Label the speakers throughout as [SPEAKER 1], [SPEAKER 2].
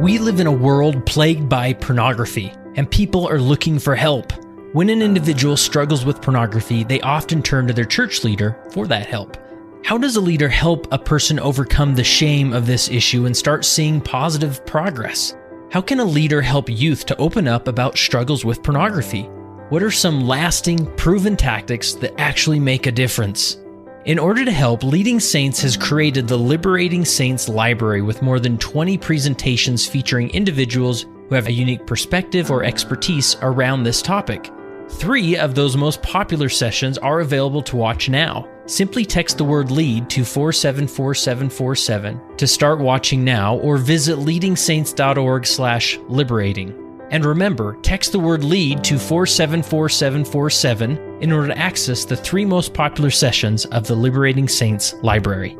[SPEAKER 1] We live in a world plagued by pornography, and people are looking for help. When an individual struggles with pornography, they often turn to their church leader for that help. How does a leader help a person overcome the shame of this issue and start seeing positive progress? How can a leader help youth to open up about struggles with pornography? What are some lasting, proven tactics that actually make a difference? In order to help, Leading Saints has created the Liberating Saints Library with more than 20 presentations featuring individuals who have a unique perspective or expertise around this topic. 3 of those most popular sessions are available to watch now. Simply text the word LEAD to 474747 to start watching now, or visit leadingsaints.org/liberating. And remember, text the word LEAD to 474747 in order to access the 3 most popular sessions of the Liberating Saints Library.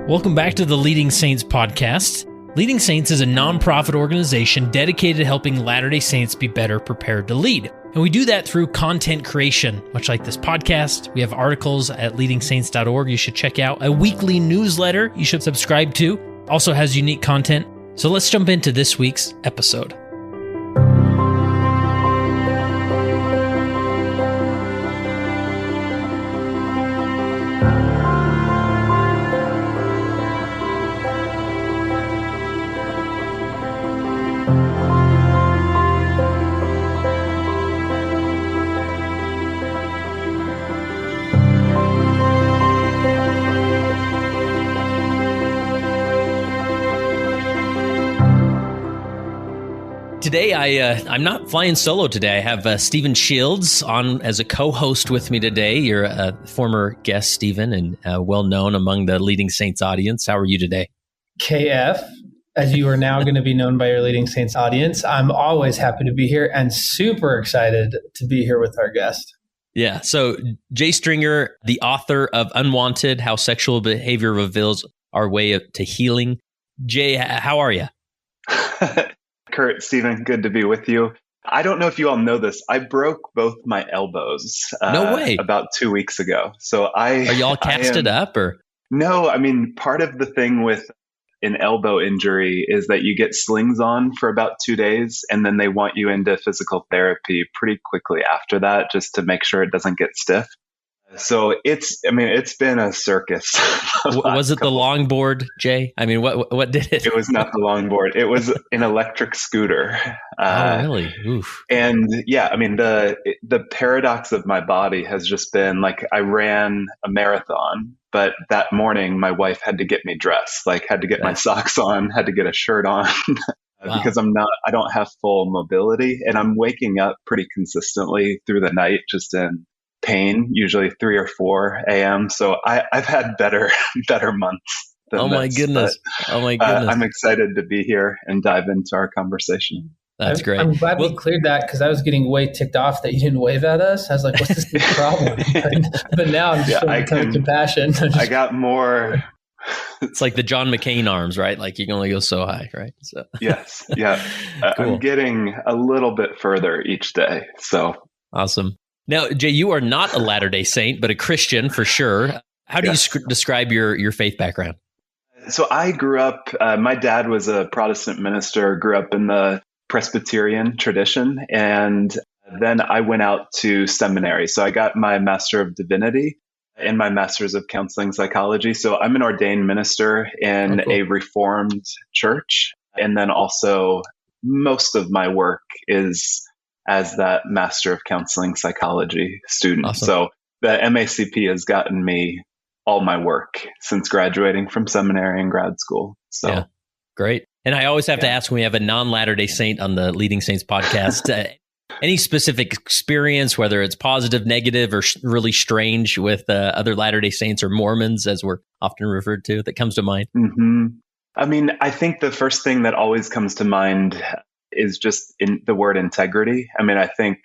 [SPEAKER 1] Welcome back to the Leading Saints podcast. Leading Saints is a nonprofit organization dedicated to helping Latter-day Saints be better prepared to lead. And we do that through content creation, much like this podcast. We have articles at leadingsaints.org you should check out, a weekly newsletter you should subscribe to. Also has unique content. So let's jump into this week's episode. Today, I'm not flying solo today. I have Stephen Shields on as a co-host with me today. You're a former guest, Stephen, and well-known among the Leading Saints audience. How are you today?
[SPEAKER 2] KF, as you are now going to be known by your Leading Saints audience. I'm always happy to be here and super excited to be here with our guest.
[SPEAKER 1] Yeah, so Jay Stringer, the author of Unwanted, How Sexual Behavior Reveals Our Way to Healing. Jay, how are you?
[SPEAKER 3] Kurt, Stephen, good to be with you. I don't know if you all know this. I broke both my elbows
[SPEAKER 1] No way.
[SPEAKER 3] About 2 weeks ago. So are
[SPEAKER 1] y'all casted up or?
[SPEAKER 3] No, I mean, part of the thing with an elbow injury is that you get slings on for about 2 days, and then they want you into physical therapy pretty quickly after that, just to make sure it doesn't get stiff. So it's been a circus.
[SPEAKER 1] Was it the longboard, Jay? I mean, what did it?
[SPEAKER 3] It was not the longboard. It was an electric scooter.
[SPEAKER 1] Oh, really? Oof.
[SPEAKER 3] And yeah, I mean, the paradox of my body has just been like, I ran a marathon, but that morning my wife had to get me dressed, like had to get my socks on, had to get a shirt on. Wow. Because I don't have full mobility, and I'm waking up pretty consistently through the night, just in pain, usually 3 or 4 a.m. So I've had better months than
[SPEAKER 1] Oh my
[SPEAKER 3] this,
[SPEAKER 1] goodness.
[SPEAKER 3] But,
[SPEAKER 1] oh my goodness.
[SPEAKER 3] I'm excited to be here and dive into our conversation.
[SPEAKER 1] That's great.
[SPEAKER 2] I'm glad we cleared that, because I was getting way ticked off that you didn't wave at us. I was like, what's this big problem? But now I'm just showing kind of compassion.
[SPEAKER 3] I got more.
[SPEAKER 1] It's like the John McCain arms, right? Like you can only go so high, right? So
[SPEAKER 3] Yes. Yeah.
[SPEAKER 1] Cool.
[SPEAKER 3] I'm getting a little bit further each day. So
[SPEAKER 1] awesome. Now, Jay, you are not a Latter-day Saint, but a Christian for sure. How do you describe your faith background?
[SPEAKER 3] So I grew up, my dad was a Protestant minister, grew up in the Presbyterian tradition, and then I went out to seminary. So I got my Master of Divinity and my Master's of Counseling Psychology. So I'm an ordained minister in a Reformed church. And then also most of my work is as that Master of Counseling Psychology student.
[SPEAKER 1] Awesome.
[SPEAKER 3] So the MACP has gotten me all my work since graduating from seminary and grad school. So
[SPEAKER 1] yeah, great. And I always have to ask when we have a non-Latter-day Saint on the Leading Saints podcast, any specific experience, whether it's positive, negative, or really strange with other Latter-day Saints or Mormons, as we're often referred to, that comes to mind?
[SPEAKER 3] Mm-hmm. I mean, I think the first thing that always comes to mind is just in the word integrity. I mean, I think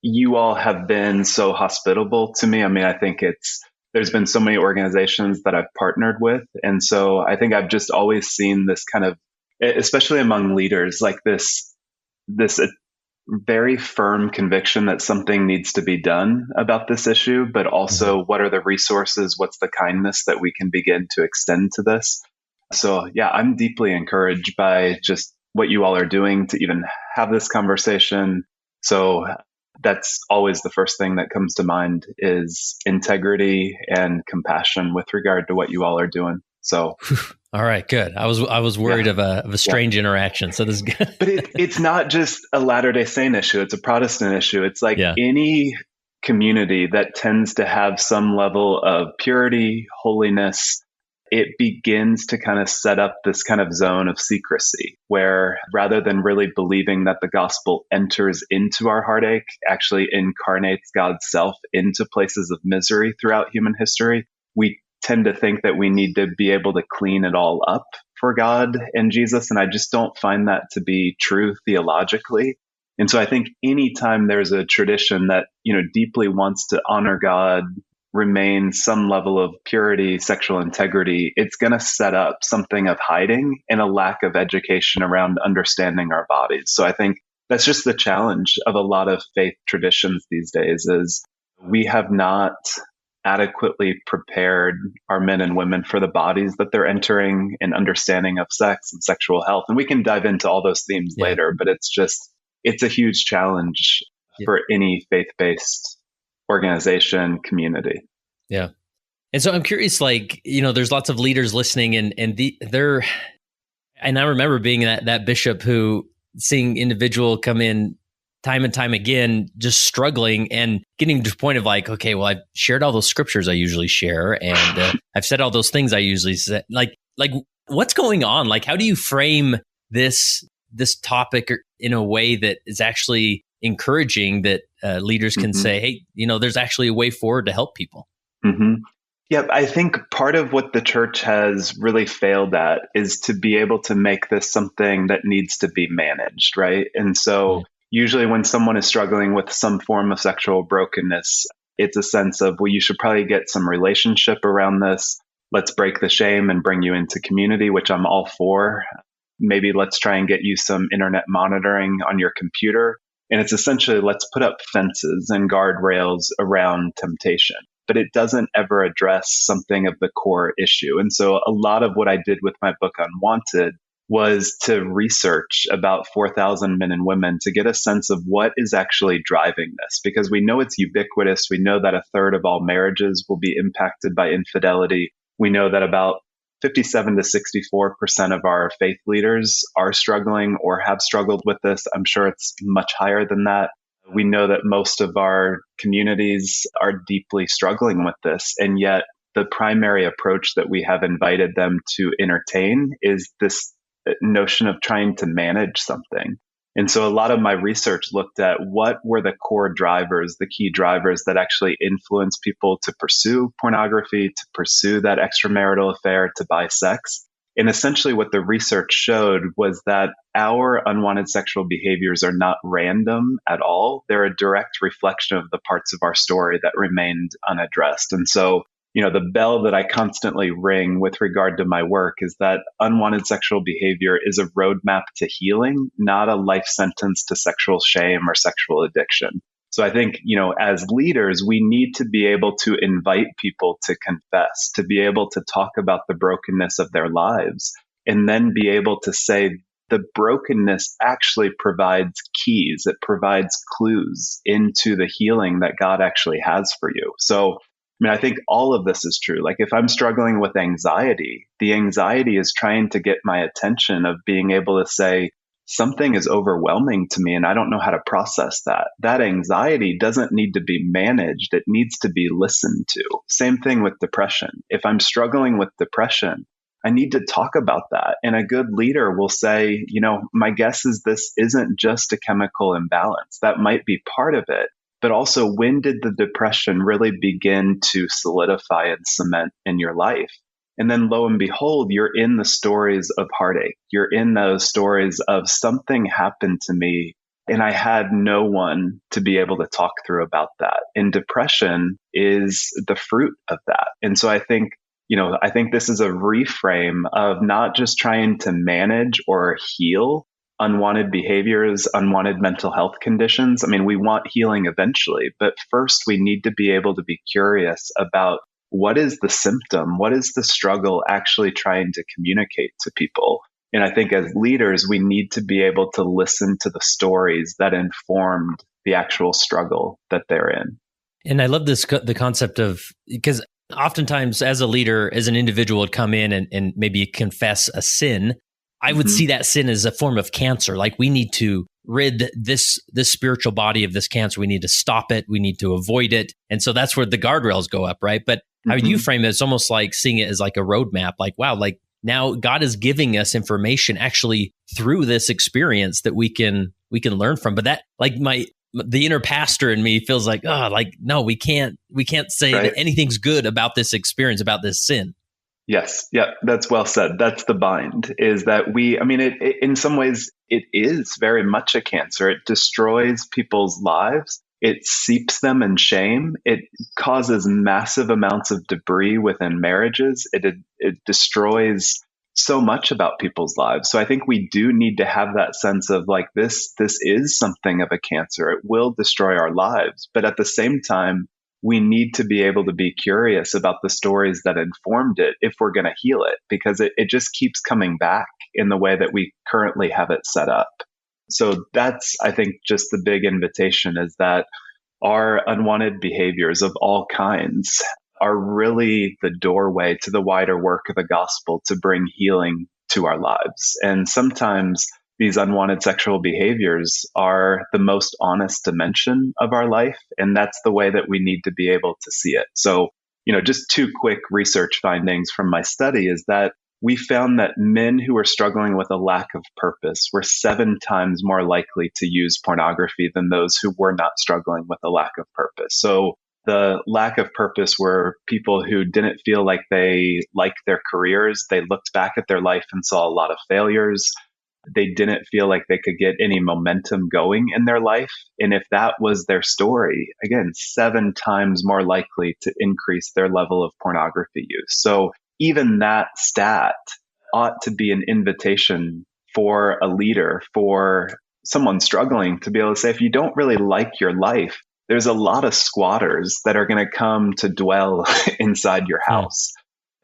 [SPEAKER 3] you all have been so hospitable to me. I mean, I think there's been so many organizations that I've partnered with. And so I think I've just always seen this kind of, especially among leaders, like this very firm conviction that something needs to be done about this issue, but also what are the resources? What's the kindness that we can begin to extend to this? So yeah, I'm deeply encouraged by just what you all are doing to even have this conversation. So that's always the first thing that comes to mind is integrity and compassion with regard to what you all are doing. So,
[SPEAKER 1] all right, good. I was worried of a strange interaction. So this is good.
[SPEAKER 3] But it's not just a Latter-day Saint issue. It's a Protestant issue. It's like any community that tends to have some level of purity, holiness, it begins to kind of set up this kind of zone of secrecy where rather than really believing that the gospel enters into our heartache, actually incarnates God's self into places of misery throughout human history, we tend to think that we need to be able to clean it all up for God and Jesus. And I just don't find that to be true theologically. And so I think anytime there's a tradition that, deeply wants to honor God, remain some level of purity, sexual integrity, it's going to set up something of hiding and a lack of education around understanding our bodies. So I think that's just the challenge of a lot of faith traditions these days is we have not adequately prepared our men and women for the bodies that they're entering and understanding of sex and sexual health. And we can dive into all those themes later, but it's a huge challenge for any faith-based organization, community.
[SPEAKER 1] Yeah. And so I'm curious, there's lots of leaders listening and I remember being that bishop who seeing individual come in time and time again, just struggling and getting to the point of okay, well, I've shared all those scriptures I usually share, and I've said all those things I usually say. Like what's going on? How do you frame this topic in a way that is actually encouraging that leaders can say, hey, there's actually a way forward to help people?
[SPEAKER 3] Mm-hmm. Yeah, I think part of what the church has really failed at is to be able to make this something that needs to be managed, right? And so usually when someone is struggling with some form of sexual brokenness, it's a sense of, well, you should probably get some relationship around this. Let's break the shame and bring you into community, which I'm all for. Maybe let's try and get you some internet monitoring on your computer. And it's essentially, let's put up fences and guardrails around temptation. But it doesn't ever address something of the core issue. And so a lot of what I did with my book Unwanted was to research about 4,000 men and women to get a sense of what is actually driving this, because we know it's ubiquitous. We know that a third of all marriages will be impacted by infidelity. We know that about 57 to 64% of our faith leaders are struggling or have struggled with this. I'm sure it's much higher than that. We know that most of our communities are deeply struggling with this, and yet the primary approach that we have invited them to entertain is this notion of trying to manage something. And so a lot of my research looked at what were the core drivers, the key drivers that actually influence people to pursue pornography, to pursue that extramarital affair, to buy sex. And essentially what the research showed was that our unwanted sexual behaviors are not random at all. They're a direct reflection of the parts of our story that remained unaddressed. And so the bell that I constantly ring with regard to my work is that unwanted sexual behavior is a roadmap to healing, not a life sentence to sexual shame or sexual addiction. So I think, as leaders, we need to be able to invite people to confess, to be able to talk about the brokenness of their lives, and then be able to say the brokenness actually provides keys. It provides clues into the healing that God actually has for you. So I think all of this is true. If I'm struggling with anxiety, the anxiety is trying to get my attention of being able to say, something is overwhelming to me and I don't know how to process that. That anxiety doesn't need to be managed. It needs to be listened to. Same thing with depression. If I'm struggling with depression, I need to talk about that. And a good leader will say, my guess is this isn't just a chemical imbalance. That might be part of it. But also, when did the depression really begin to solidify and cement in your life? And then lo and behold, you're in the stories of heartache. You're in those stories of something happened to me and I had no one to be able to talk through about that. And depression is the fruit of that. And so I think this is a reframe of not just trying to manage or heal unwanted behaviors, unwanted mental health conditions. I mean, we want healing eventually, but first we need to be able to be curious about what is the symptom? What is the struggle actually trying to communicate to people? And I think as leaders, we need to be able to listen to the stories that informed the actual struggle that they're in.
[SPEAKER 1] And I love the concept of, because oftentimes as a leader, as an individual would come in and maybe confess a sin, I would see that sin as a form of cancer. Like, we need to rid this spiritual body of this cancer. We need to stop it. We need to avoid it. And so that's where the guardrails go up, right? But how you frame it, it's almost like seeing it as like a roadmap. Like, wow, like now God is giving us information actually through this experience that we can learn from. But that, like, the inner pastor in me feels like, no, we can't say that anything's good about this experience, about this sin.
[SPEAKER 3] Yes. Yeah, that's well said. That's the bind, is that it in some ways, it is very much a cancer. It destroys people's lives. It seeps them in shame. It causes massive amounts of debris within marriages. It destroys so much about people's lives. So I think we do need to have that sense of like, this is something of a cancer. It will destroy our lives. But at the same time, we need to be able to be curious about the stories that informed it if we're going to heal it, because it just keeps coming back in the way that we currently have it set up. So that's, I think, just the big invitation, is that our unwanted behaviors of all kinds are really the doorway to the wider work of the gospel to bring healing to our lives. And sometimes these unwanted sexual behaviors are the most honest dimension of our life. And that's the way that we need to be able to see it. So, just two quick research findings from my study is that we found that men who were struggling with a lack of purpose were 7 times more likely to use pornography than those who were not struggling with a lack of purpose. So the lack of purpose were people who didn't feel like they liked their careers. They looked back at their life and saw a lot of failures. They didn't feel like they could get any momentum going in their life. And if that was their story, again, 7 times more likely to increase their level of pornography use. So even that stat ought to be an invitation for a leader, for someone struggling, to be able to say, if you don't really like your life, there's a lot of squatters that are going to come to dwell inside your house.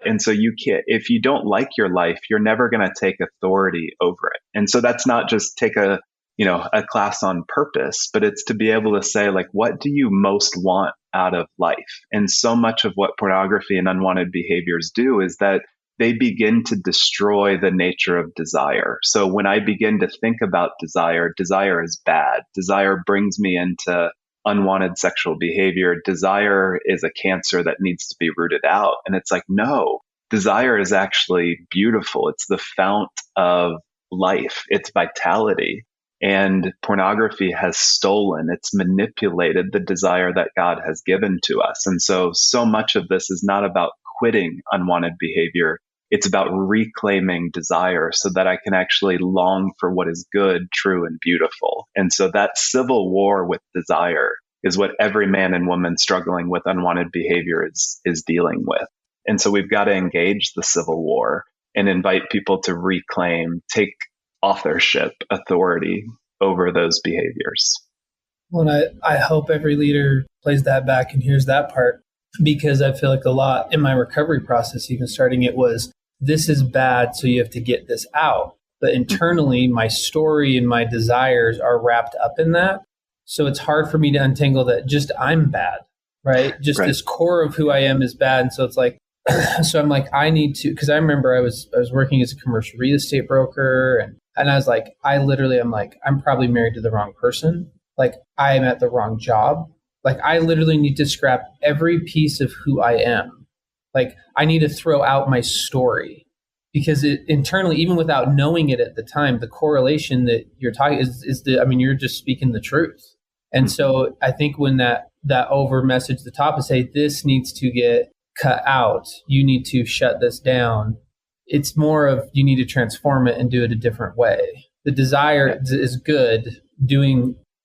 [SPEAKER 3] And so if you don't like your life, you're never going to take authority over it. And so that's not just take a class on purpose, but it's to be able to say, like, what do you most want out of life? And so much of what pornography and unwanted behaviors do is that they begin to destroy the nature of desire. So when I begin to think about desire is bad. Desire brings me into unwanted sexual behavior. Desire is a cancer that needs to be rooted out. And it's like, no, desire is actually beautiful. It's the fount of life. It's vitality. And pornography has stolen, it's manipulated the desire that God has given to us. And so much of this is not about quitting unwanted behavior. It's about reclaiming desire so that I can actually long for what is good, true, and beautiful. And so that civil war with desire is what every man and woman struggling with unwanted behavior is dealing with. And so we've got to engage the civil war and invite people to reclaim, take authorship, authority over those behaviors.
[SPEAKER 2] Well, I hope every leader plays that back and hears that part, because I feel like a lot in my recovery process, even starting it, was this is bad, so you have to get this out. But internally, my story and my desires are wrapped up in that. So it's hard for me to untangle that just I'm bad, right? Just this core of who I am is bad. And so it's like, so I'm like, I need to, because I remember I was working as a commercial real estate broker, and I was like, I'm probably married to the wrong person. Like, I'm at the wrong job. Like, I literally need to scrap every piece of who I am. Like, I need to throw out my story, because it internally, even without knowing it at the time, the correlation that you're talking you're just speaking the truth. And so I think when that over message, the top is, hey, this needs to get cut out. You need to shut this down. It's more of, you need to transform it and do it a different way. The desire is good.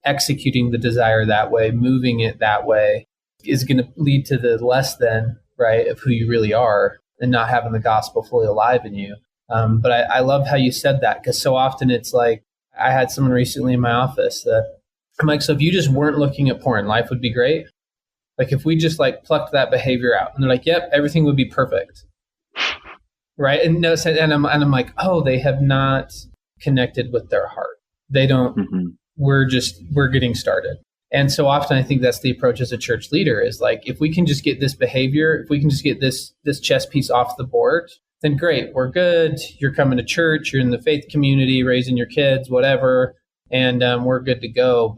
[SPEAKER 2] Executing the desire that way, moving it that way, is going to lead to the less than, right, of who you really are, and not having the gospel fully alive in you. But I love how you said that, because so often it's like, I had someone recently in my office that I'm like, so if you just weren't looking at porn, life would be great. Like if we just like plucked that behavior out, and they're like, yep, everything would be perfect. Right. And no, and I'm like, oh, they have not connected with their heart. They don't, we're getting started. And so often I think that's the approach as a church leader is like, if we can just get this behavior, if we can just get this chess piece off the board, then great, we're good. You're coming to church, you're in the faith community, raising your kids, whatever, and we're good to go.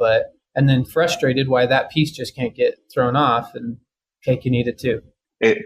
[SPEAKER 2] And then frustrated why that piece just can't get thrown off, and cake and eat it too.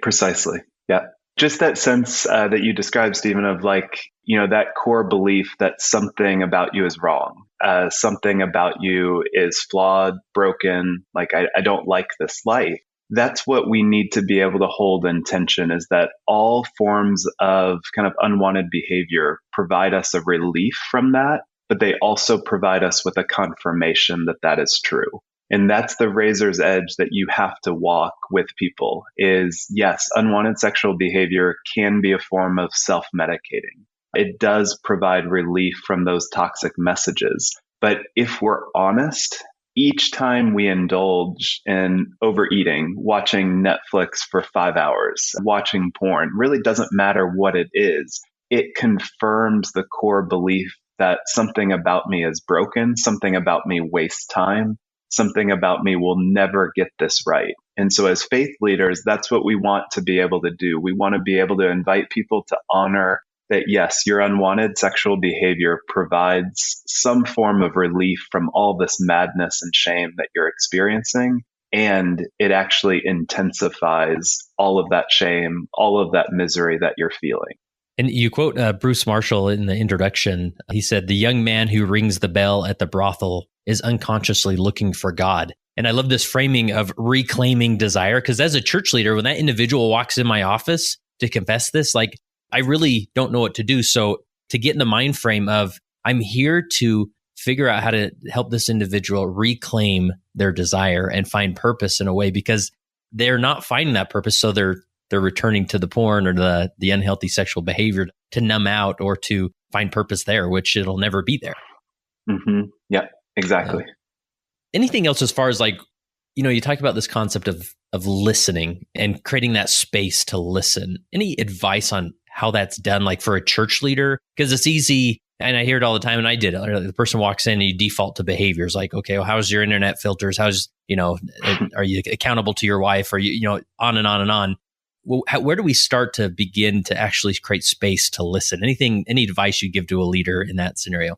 [SPEAKER 3] Precisely. Yeah. Just that sense that you described, Stephen, of like, that core belief that something about you is wrong. Something about you is flawed, broken. Like, I don't like this life. That's what we need to be able to hold in tension, is that all forms of kind of unwanted behavior provide us a relief from that, but they also provide us with a confirmation that that is true. And that's the razor's edge that you have to walk with people is, yes, unwanted sexual behavior can be a form of self-medicating. It does provide relief from those toxic messages. But if we're honest, each time we indulge in overeating, watching Netflix for 5 hours, watching porn, really doesn't matter what it is. It confirms the core belief that something about me is broken, something about me wastes time, something about me will never get this right. And so as faith leaders, that's what we want to be able to do. We want to be able to invite people to honor that, yes, your unwanted sexual behavior provides some form of relief from all this madness and shame that you're experiencing. And it actually intensifies all of that shame, all of that misery that you're feeling.
[SPEAKER 1] And you quote Bruce Marshall in the introduction. He said, "The young man who rings the bell at the brothel is unconsciously looking for God." And I love this framing of reclaiming desire, because as a church leader, when that individual walks in my office to confess this, like, I really don't know what to do. So to get in the mind frame of, I'm here to figure out how to help this individual reclaim their desire and find purpose in a way, because they're not finding that purpose. So they're returning to the porn or the unhealthy sexual behavior to numb out or to find purpose there, which it'll never be there.
[SPEAKER 3] Yeah, exactly.
[SPEAKER 1] Anything else as far as like, you talk about this concept of listening and creating that space to listen. Any advice on how that's done, like for a church leader? Because it's easy, and I hear it all the time, and I did it. The person walks in and you default to behaviors like, okay, well, how's your internet filters? How's, are you accountable to your wife? Or on and on and on. Well, where do we start to begin to actually create space to listen? Any advice you give to a leader in that scenario?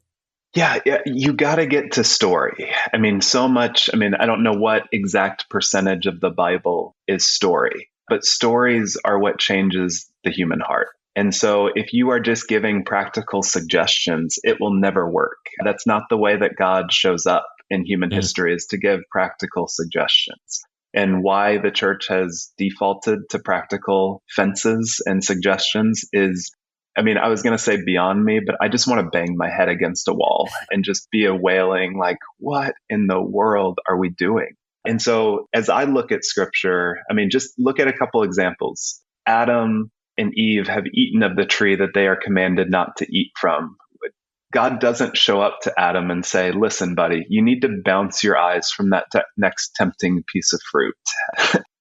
[SPEAKER 3] Yeah, you got to get to story. So much. I don't know what exact percentage of the Bible is story, but stories are what changes the human heart. And so if you are just giving practical suggestions, it will never work. That's not the way that God shows up in human history, is to give practical suggestions. And why the church has defaulted to practical fences and suggestions is, I was going to say beyond me, but I just want to bang my head against a wall and just be a wailing, like, what in the world are we doing? And so as I look at scripture, just look at a couple examples. Adam and Eve have eaten of the tree that they are commanded not to eat from. God doesn't show up to Adam and say, listen, buddy, you need to bounce your eyes from that next tempting piece of fruit.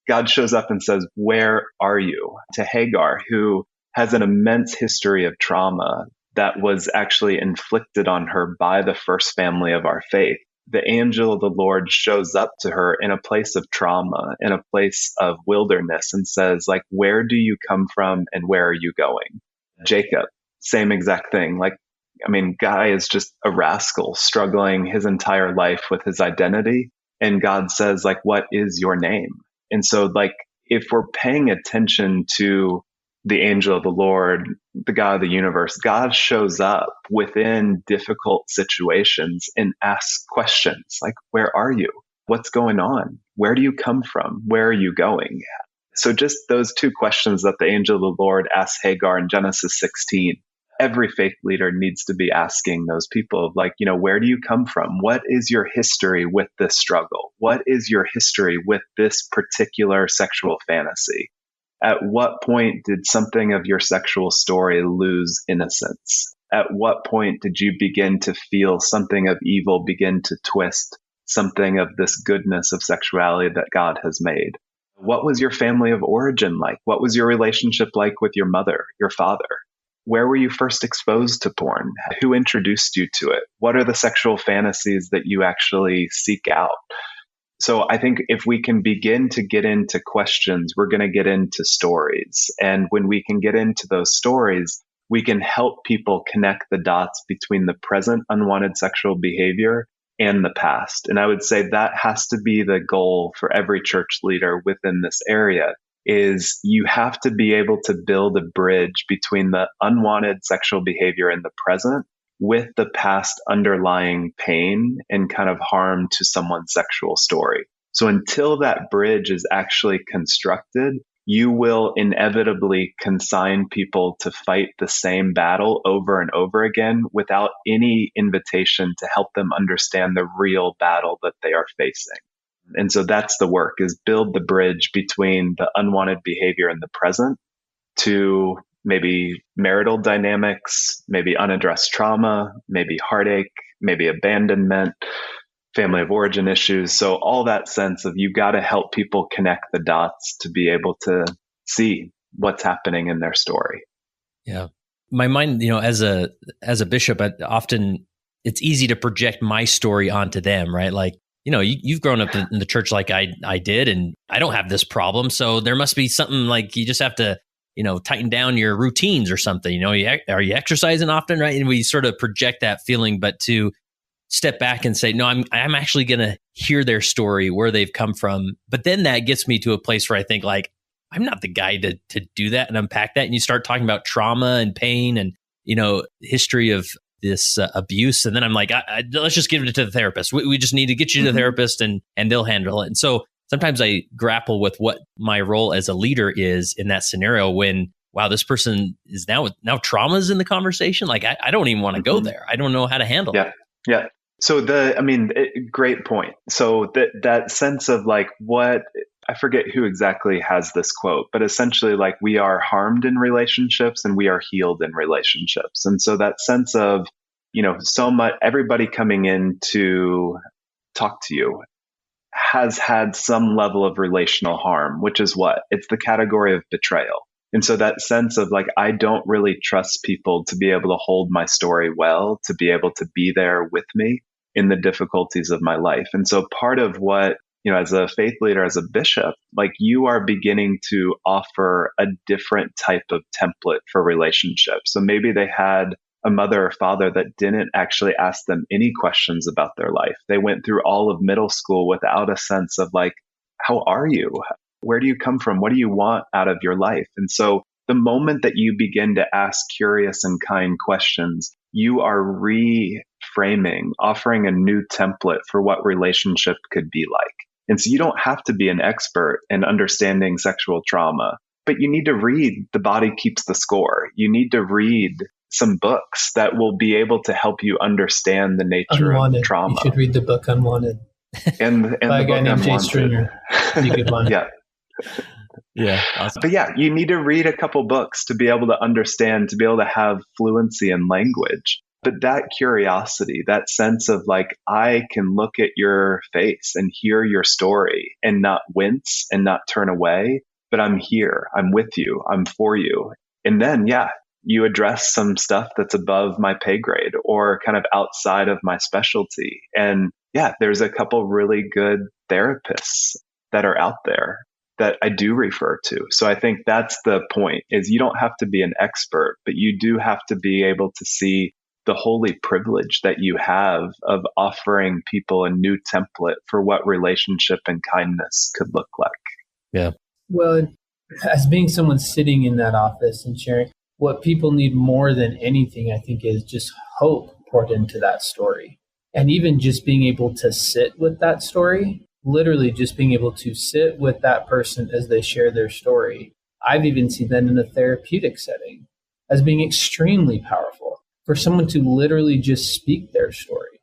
[SPEAKER 3] God shows up and says, where are you? To Hagar, who has an immense history of trauma that was actually inflicted on her by the first family of our faith. The angel of the Lord shows up to her in a place of trauma, in a place of wilderness, and says, like, where do you come from and where are you going? Jacob, same exact thing. Guy is just a rascal struggling his entire life with his identity. And God says, like, what is your name? And so, if we're paying attention to the angel of the Lord, the God of the universe, God shows up within difficult situations and asks questions like, where are you? What's going on? Where do you come from? Where are you going? So just those two questions that the angel of the Lord asks Hagar in Genesis 16, every faith leader needs to be asking those people, where do you come from? What is your history with this struggle? What is your history with this particular sexual fantasy? At what point did something of your sexual story lose innocence? At what point did you begin to feel something of evil begin to twist something of this goodness of sexuality that God has made? What was your family of origin like? What was your relationship like with your mother, your father? Where were you first exposed to porn? Who introduced you to it? What are the sexual fantasies that you actually seek out? So I think if we can begin to get into questions, we're going to get into stories. And when we can get into those stories, we can help people connect the dots between the present unwanted sexual behavior and the past. And I would say that has to be the goal for every church leader within this area, is you have to be able to build a bridge between the unwanted sexual behavior in the present with the past underlying pain and kind of harm to someone's sexual story. So until that bridge is actually constructed, you will inevitably consign people to fight the same battle over and over again without any invitation to help them understand the real battle that they are facing. And so that's the work, is build the bridge between the unwanted behavior in the present to maybe marital dynamics, maybe unaddressed trauma, maybe heartache, maybe abandonment, family of origin issues. So all that sense of you got to help people connect the dots to be able to see what's happening in their story.
[SPEAKER 1] Yeah. My mind, as a bishop, often it's easy to project my story onto them, right? Like, you've grown up in the church like I did, and I don't have this problem. So there must be something, like you just have to, tighten down your routines or something. Are you exercising often, right? And we sort of project that feeling, but to step back and say, no, I'm actually going to hear their story, where they've come from. But then that gets me to a place where I think, like, I'm not the guy to do that and unpack that. And you start talking about trauma and pain and, history of this abuse. And then I'm like, let's just give it to the therapist. We just need to get you to the therapist and they'll handle it. And so sometimes I grapple with what my role as a leader is in that scenario when, wow, this person is now trauma's in the conversation. Like, I don't even want to go there. I don't know how to handle it.
[SPEAKER 3] Yeah. So great point. So that sense of like, what, I forget who exactly has this quote, but essentially, like, we are harmed in relationships and we are healed in relationships. And so that sense of, so much, everybody coming in to talk to you has had some level of relational harm, which is what? It's the category of betrayal. And so that sense of like, I don't really trust people to be able to hold my story well, to be able to be there with me in the difficulties of my life. And so part of what, as a faith leader, as a bishop, like, you are beginning to offer a different type of template for relationships. So maybe they had a mother or father that didn't actually ask them any questions about their life. They went through all of middle school without a sense of like, how are you? Where do you come from? What do you want out of your life? And so the moment that you begin to ask curious and kind questions, you are reframing, offering a new template for what relationship could be like. And so you don't have to be an expert in understanding sexual trauma, but you need to read The Body Keeps the Score. You need to read some books that will be able to help you understand the nature
[SPEAKER 2] Unwanted.
[SPEAKER 3] of trauma.
[SPEAKER 2] You should read the book Unwanted.
[SPEAKER 3] And
[SPEAKER 2] by
[SPEAKER 3] the
[SPEAKER 2] a guy named Jay Stringer. Pretty good one.
[SPEAKER 3] Yeah.
[SPEAKER 1] Yeah. Awesome.
[SPEAKER 3] But yeah, you need to read a couple books to be able to understand, to be able to have fluency in language. But that curiosity, that sense of like, I can look at your face and hear your story and not wince and not turn away, but I'm here, I'm with you, I'm for you. And then, you address some stuff that's above my pay grade or kind of outside of my specialty. And there's a couple really good therapists that are out there that I do refer to. So I think that's the point, is you don't have to be an expert, but you do have to be able to see the holy privilege that you have of offering people a new template for what relationship and kindness could look like.
[SPEAKER 1] Yeah.
[SPEAKER 2] Well, as being someone sitting in that office and sharing, what people need more than anything, I think, is just hope poured into that story. And even just being able to sit with that story, literally just being able to sit with that person as they share their story. I've even seen that in a therapeutic setting as being extremely powerful. For someone to literally just speak their story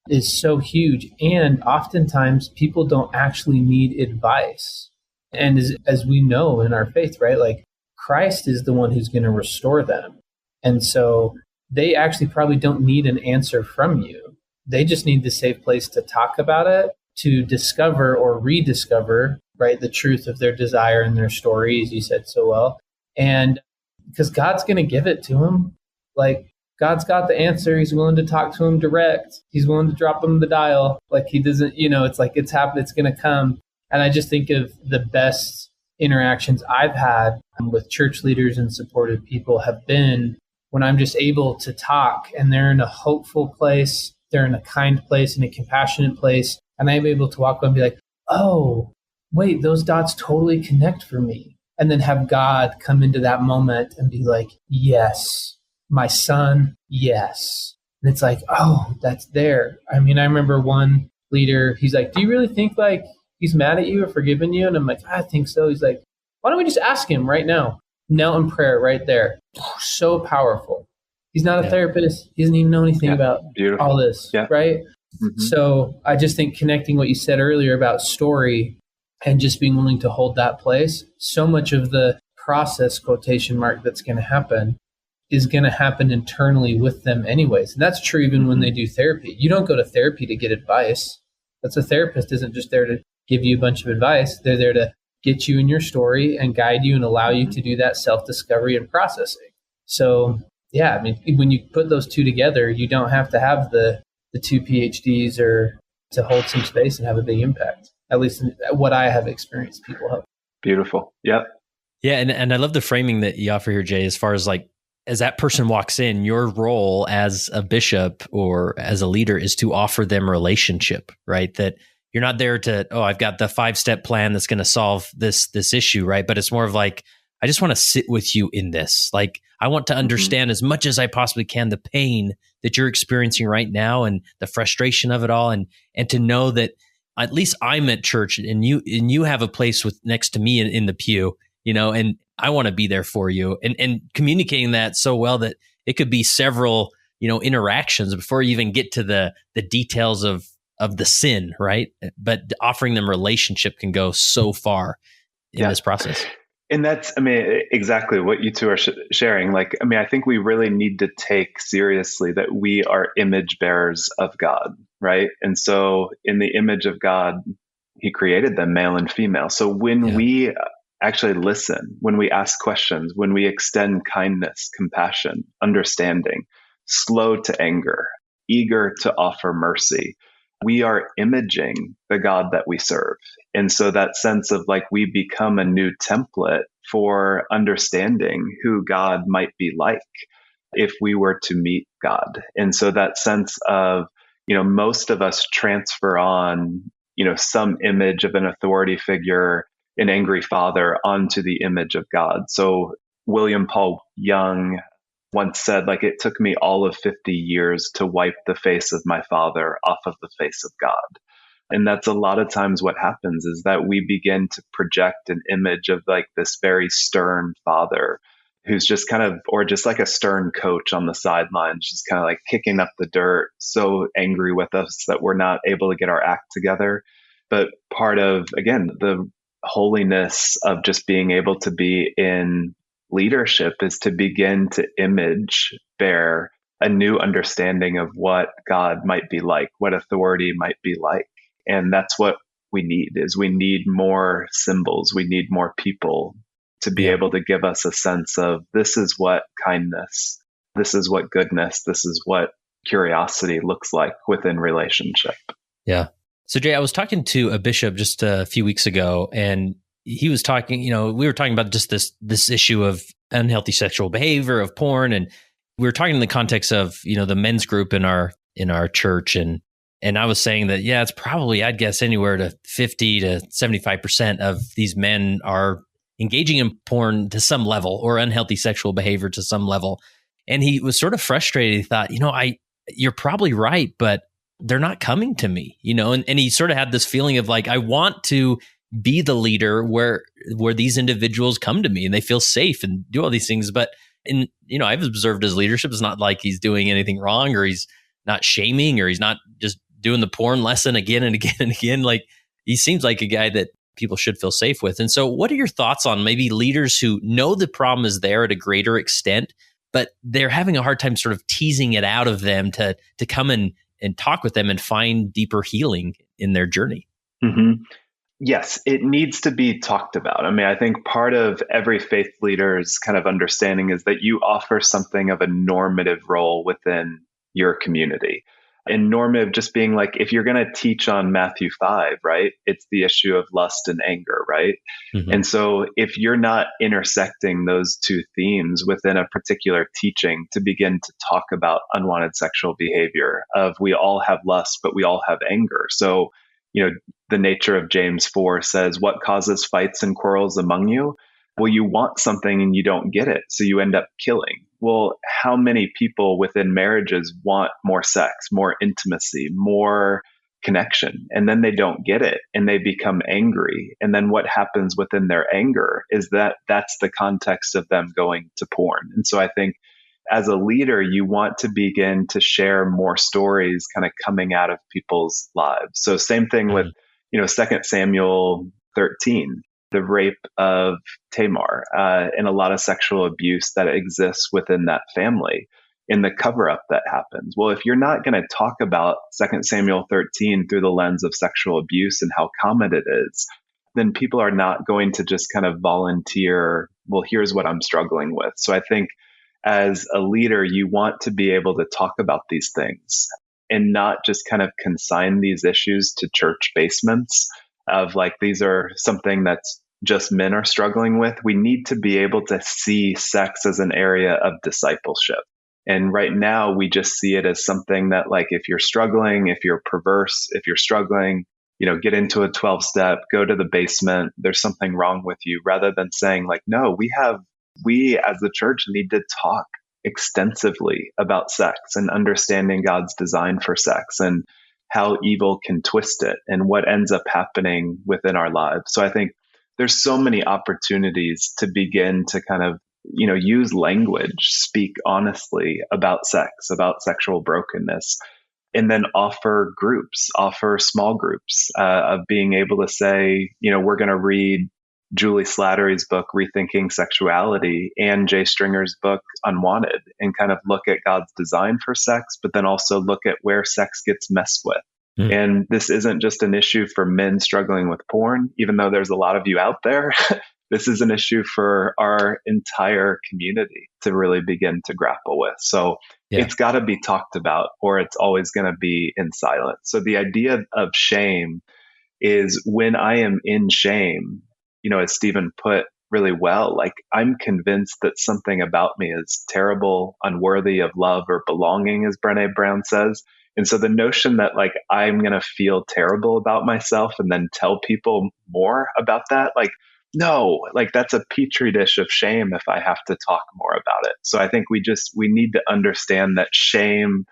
[SPEAKER 2] is so huge. And oftentimes people don't actually need advice. And as we know in our faith, right, like, Christ is the one who's going to restore them. And so they actually probably don't need an answer from you. They just need the safe place to talk about it, to discover or rediscover, right, the truth of their desire and their story, as you said so well. And because God's going to give it to them. Like, God's got the answer. He's willing to talk to him direct. He's willing to drop him the dial. Like, he doesn't, it's like it's happened. It's going to come. And I just think of the best interactions I've had with church leaders and supportive people have been when I'm just able to talk and they're in a hopeful place, they're in a kind place, in a compassionate place. And I'm able to walk up and be like, oh, wait, those dots totally connect for me. And then have God come into that moment and be like, yes, my son, yes. And it's like, oh, that's there. I mean, I remember one leader, he's like, do you really think like he's mad at you or forgiven you? And I'm like, I think so. He's like, why don't we just ask him right now? Knelt in prayer right there. So powerful. He's not a therapist. He doesn't even know anything about all this, right? Mm-hmm. So I just think connecting what you said earlier about story and just being willing to hold that place, so much of the process, quotation mark, that's going to happen is going to happen internally with them anyways. And that's true even when they do therapy. You don't go to therapy to get advice. That's a therapist isn't just there to give you a bunch of advice. They're there to get you in your story and guide you and allow you to do that self-discovery and processing. So, yeah, I mean, when you put those two together, you don't have to have the two PhDs or to hold some space and have a big impact. At least in what I have experienced, people have.
[SPEAKER 3] Beautiful. Yep.
[SPEAKER 1] Yeah. And I love the framing that you offer here, Jay, as far as like, as that person walks in, your role as a bishop or as a leader is to offer them relationship, right? That you're not there to, I've got the 5-step plan that's going to solve this issue, right? But it's more of like, I just want to sit with you in this. Like, I want to understand as much as I possibly can the pain that you're experiencing right now and the frustration of it all, and to know that at least I'm at church and you have a place with next to me in the pew, and I want to be there for you, and communicating that so well that it could be several, interactions before you even get to the details of the sin, right? But offering them relationship can go so far in this process.
[SPEAKER 3] And that's, exactly what you two are sharing. Like, I think we really need to take seriously that we are image bearers of God, right? And so in the image of God, he created them male and female. So when we actually listen, when we ask questions, when we extend kindness, compassion, understanding, slow to anger, eager to offer mercy, we are imaging the God that we serve. And so that sense of like we become a new template for understanding who God might be like if we were to meet God. And so that sense of, most of us transfer on, some image of an authority figure, an angry father, onto the image of God. So William Paul Young once said, like, it took me all of 50 years to wipe the face of my father off of the face of God. And that's a lot of times what happens is that we begin to project an image of like this very stern father who's just kind of, or just like a stern coach on the sidelines, just kind of like kicking up the dirt, so angry with us that we're not able to get our act together. But part of, again, the holiness of just being able to be in leadership is to begin to image bear a new understanding of what God might be like, what authority might be like. And that's what we need more symbols. We need more people to be able to give us a sense of this is what kindness, this is what goodness, this is what curiosity looks like within relationship.
[SPEAKER 1] Yeah. So Jay, I was talking to a bishop just a few weeks ago, and he was talking, we were talking about just this issue of unhealthy sexual behavior, of porn. And we were talking in the context of, the men's group in our church. And I was saying that, it's probably, I'd guess, anywhere to 50 to 75% of these men are engaging in porn to some level, or unhealthy sexual behavior to some level. And he was sort of frustrated. He thought, you're probably right, but they're not coming to me, and he sort of had this feeling of like, I want to be the leader where these individuals come to me and they feel safe and do all these things. But I've observed his leadership. It's not like he's doing anything wrong, or he's not shaming, or he's not just doing the porn lesson again and again and again. Like, he seems like a guy that people should feel safe with. And so what are your thoughts on maybe leaders who know the problem is there at a greater extent, but they're having a hard time sort of teasing it out of them to come and talk with them and find deeper healing in their journey.
[SPEAKER 3] Mm-hmm. Yes, it needs to be talked about. I mean, I think part of every faith leader's kind of understanding is that you offer something of a normative role within your community. And normative just being like, if you're going to teach on Matthew 5, right, it's the issue of lust and anger, right? Mm-hmm. And so if you're not intersecting those two themes within a particular teaching to begin to talk about unwanted sexual behavior of we all have lust, but we all have anger. So, the nature of James 4 says, what causes fights and quarrels among you? Well, you want something and you don't get it, so you end up killing. Well, how many people within marriages want more sex, more intimacy, more connection, and then they don't get it and they become angry. And then what happens within their anger is that's the context of them going to porn. And so I think as a leader, you want to begin to share more stories kind of coming out of people's lives. So same thing with, 2 Samuel 13, the rape of Tamar, and a lot of sexual abuse that exists within that family in the cover-up that happens. Well, if you're not going to talk about 2 Samuel 13 through the lens of sexual abuse and how common it is, then people are not going to just kind of volunteer, well, here's what I'm struggling with. So I think as a leader, you want to be able to talk about these things and not just kind of consign these issues to church basements of like, these are something that's just men are struggling with. We need to be able to see sex as an area of discipleship. And right now we just see it as something that like, if you're struggling, if you're perverse, if you're struggling, get into a 12-step, go to the basement, there's something wrong with you, rather than saying like, no, we as the church need to talk extensively about sex and understanding God's design for sex and how evil can twist it and what ends up happening within our lives. So I think there's so many opportunities to begin to kind of, use language, speak honestly about sex, about sexual brokenness, and then offer small groups of being able to say, we're going to read Julie Slattery's book, Rethinking Sexuality, and Jay Stringer's book, Unwanted, and kind of look at God's design for sex, but then also look at where sex gets messed with. Mm. And this isn't just an issue for men struggling with porn, even though there's a lot of you out there. This is an issue for our entire community to really begin to grapple with. So It's got to be talked about, or it's always going to be in silence. So the idea of shame is when I am in shame, as Stephen put really well, like I'm convinced that something about me is terrible, unworthy of love or belonging, as Brené Brown says. And so the notion that like I'm going to feel terrible about myself and then tell people more about that, like, no, like that's a petri dish of shame if I have to talk more about it. So I think we need to understand that shame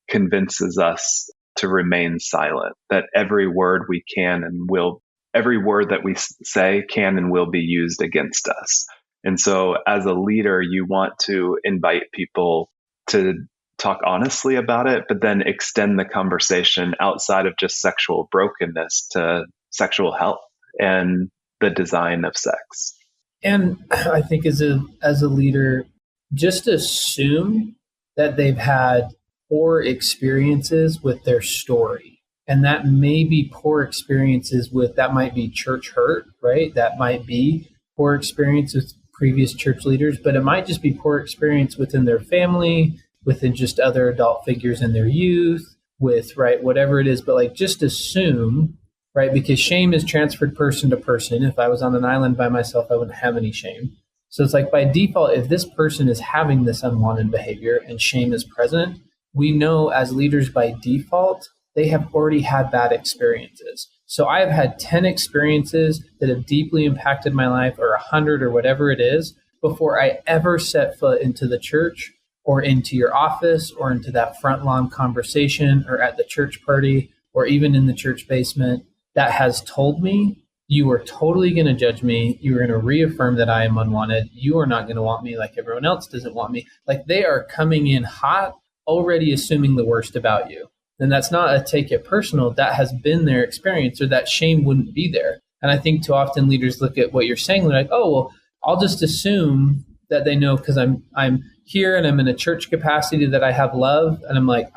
[SPEAKER 3] convinces us to remain silent, that every word we can and will every word that we say can and will be used against us. And so as a leader, you want to invite people to talk honestly about it, but then extend the conversation outside of just sexual brokenness to sexual health and the design of sex.
[SPEAKER 2] And I think as a leader, just assume that they've had poor experiences with their story. And that may be poor experiences that might be church hurt, right? That might be poor experience with previous church leaders, but it might just be poor experience within their family, within just other adult figures in their youth, with, right, whatever it is. But like, just assume, right? Because shame is transferred person to person. If I was on an island by myself, I wouldn't have any shame. So it's like by default, if this person is having this unwanted behavior and shame is present, we know as leaders by default, they have already had bad experiences. So I have had 10 experiences that have deeply impacted my life, or 100 or whatever it is, before I ever set foot into the church or into your office or into that front lawn conversation or at the church party or even in the church basement, that has told me, you are totally going to judge me. You are going to reaffirm that I am unwanted. You are not going to want me like everyone else doesn't want me. Like they are coming in hot, already assuming the worst about you. And that's not a take it personal. That has been their experience, or that shame wouldn't be there. And I think too often leaders look at what you're saying, they're like, oh, well, I'll just assume that they know because I'm here and I'm in a church capacity that I have love. And I'm like,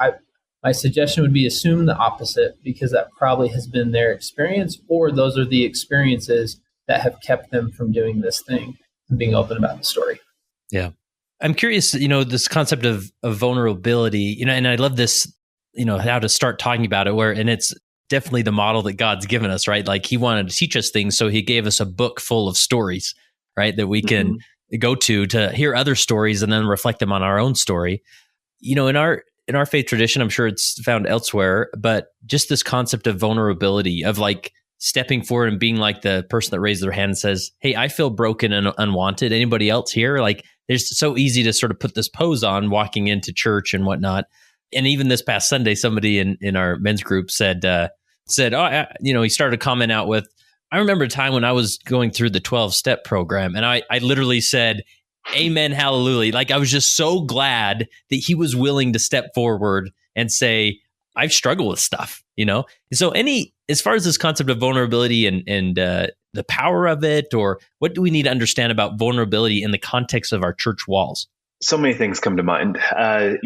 [SPEAKER 2] my suggestion would be assume the opposite, because that probably has been their experience, or those are the experiences that have kept them from doing this thing and being open about the story.
[SPEAKER 1] Yeah. I'm curious, this concept of vulnerability, and I love this, how to start talking about it and it's definitely the model that God's given us, right? Like he wanted to teach us things. So he gave us a book full of stories, right? That we can go to hear other stories and then reflect them on our own story. In our faith tradition, I'm sure it's found elsewhere, but just this concept of vulnerability, of like stepping forward and being like the person that raised their hand and says, hey, I feel broken and unwanted. Anybody else here? Like, it's so easy to sort of put this pose on walking into church and whatnot. And even this past Sunday, somebody in our men's group said, he started a comment out with, I remember a time when I was going through the 12-step program, and I literally said, amen, hallelujah. Like, I was just so glad that he was willing to step forward and say, I've struggled with stuff, So as far as this concept of vulnerability and the power of it, or what do we need to understand about vulnerability in the context of our church walls?
[SPEAKER 3] So many things come to mind. I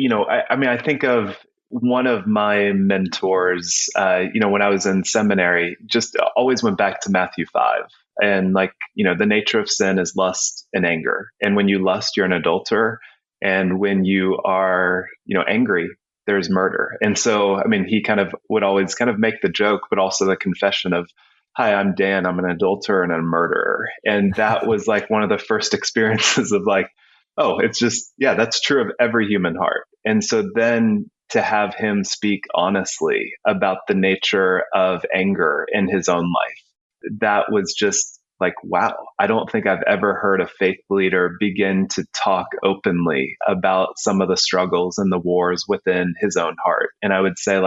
[SPEAKER 3] think of one of my mentors, when I was in seminary, just always went back to Matthew 5. And the nature of sin is lust and anger. And when you lust, you're an adulterer. And when you are, angry, there's murder. And so, he kind of would always kind of make the joke, but also the confession of, hi, I'm Dan, I'm an adulterer and a murderer. And that was like one of the first experiences of like, oh, it's just, yeah, that's true of every human heart. And so then to have him speak honestly about the nature of anger in his own life, that was just like, wow, I don't think I've ever heard a faith leader begin to talk openly about some of the struggles and the wars within his own heart. And I would say